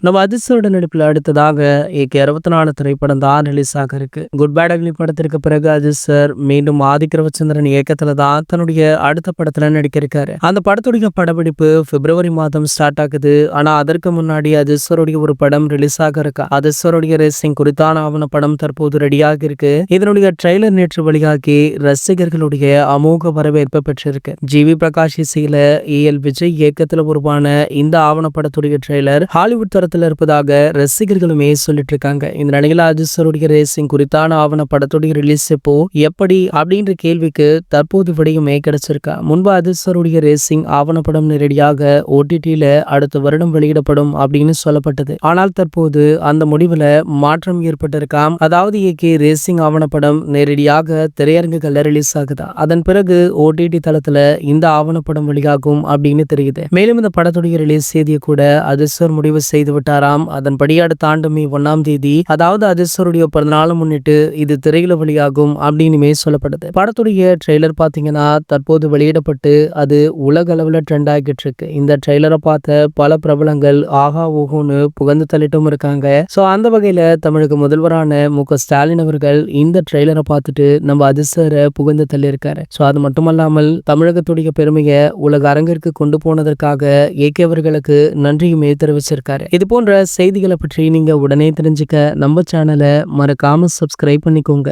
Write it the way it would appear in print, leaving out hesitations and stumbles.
நம்ம அதிர்ஷ்டோட நடிப்புல அடுத்ததாக ஏகே 64 திரைப்படம் தான் ரிலீஸ் ஆக இருக்கு. குட் பேட் அக்லி படத்திற்கு பிறகு அஜித் சார் மீண்டும் ஆதிக் ரவிச்சந்திரன் இயக்கத்துல தான் தன்னுடைய அடுத்த படத்துல நடிக்க இருக்காரு. அந்த படத்துடைய படப்பிடிப்பு பிப்ரவரி மாதம் ஸ்டார்ட் ஆகுது. ஆனா அதற்கு முன்னாடி அஜித் சாருடைய ஒரு படம் ரிலீஸ் ஆக இருக்கா. அஜித் சாருடைய ரேசிங் குறித்தான ஆவண படம் தற்போது ரெடியாக இருக்கு. இதனுடைய ட்ரெய்லர் நேற்று வெளியாகி ரசிகர்களுடைய அமோக வரவேற்பை பெற்றிருக்கு. ஜி.வி. பிரகாஷ் இசையில ஏ.எல். விஜய் இயக்கத்துல உருவான இந்த ஆவண படத்துடைய ட்ரெய்லர் ஹாலிவுட் இருப்பதாக ரசிகர்களுமே சொல்லிட்டு இருக்காங்க. இந்த நிலையில அஜித் சாருடைய ரேசிங் குறித்தான ஆவண படத்துடைய ரிலீஸ் இப்போ எப்படி அப்படின்ற கேள்விக்கு தற்போது விடையுமே கிடைச்சிருக்கா. முன்பு அஜித் சாருடைய ரேசிங் ஆவண படம் நேரடியாக ஓடிடியில அடுத்த வருடம் வெளியிடப்படும் அப்படின்னு சொல்லப்பட்டது. ஆனால் தற்போது அந்த முடிவுல மாற்றம் ஏற்பட்டிருக்காம். அதாவது ஏகே ரேசிங் ஆவண படம் நேரடியாக திரையரங்குகள்ல ரிலீஸ் ஆகுதா, அதன் பிறகு ஓடிடி தளத்துல இந்த ஆவண படம் வெளியாகும் அப்படின்னு தெரியுது. மேலும் இந்த படத்துடைய ரிலீஸ் செய்தியை கூட அஜித் சார் முடிவு செய்து விட்டாராம். அதன்படி அடுத்த ஆண்டு மே 1ஆம் தேதி, அதாவது அஜித் சாருடைய பிறந்தநாளை முன்னிட்டு இது திரையில வெளியாகும் அப்படின்னு சொல்லப்படுது. படத்துடைய ட்ரெய்லர் பாத்தீங்கன்னா தற்போது வெளியிடப்பட்டு அது உலக அளவுல ட்ரெண்ட் ஆகிட்டு இருக்கு. இந்த ட்ரெய்லரை பார்த்த பல பிரபலங்கள் ஆஹா ஓஹோன்னு புகழ்ந்து தள்ளிட்டும் இருக்காங்க. சோ அந்த வகையில தமிழக முதல்வரான மு.க. ஸ்டாலின் அவர்கள் இந்த ட்ரெய்லரை பார்த்துட்டு நம்ம அஜித் சாரை புகழ்ந்து தள்ளி இருக்காரு. சோ அது மட்டுமல்லாமல் தமிழகத்துடைய பெருமையை உலக அரங்கிற்கு கொண்டு போனதற்காக ஏகே அவர்களுக்கு நன்றியுமே தெரிவிச்சிருக்காரு. இது போன்ற செய்திகளை பற்றி நீங்க உடனே தெரிஞ்சுக்க நம்ம சேனலை மறக்காம சப்ஸ்கிரைப் பண்ணிக்கோங்க.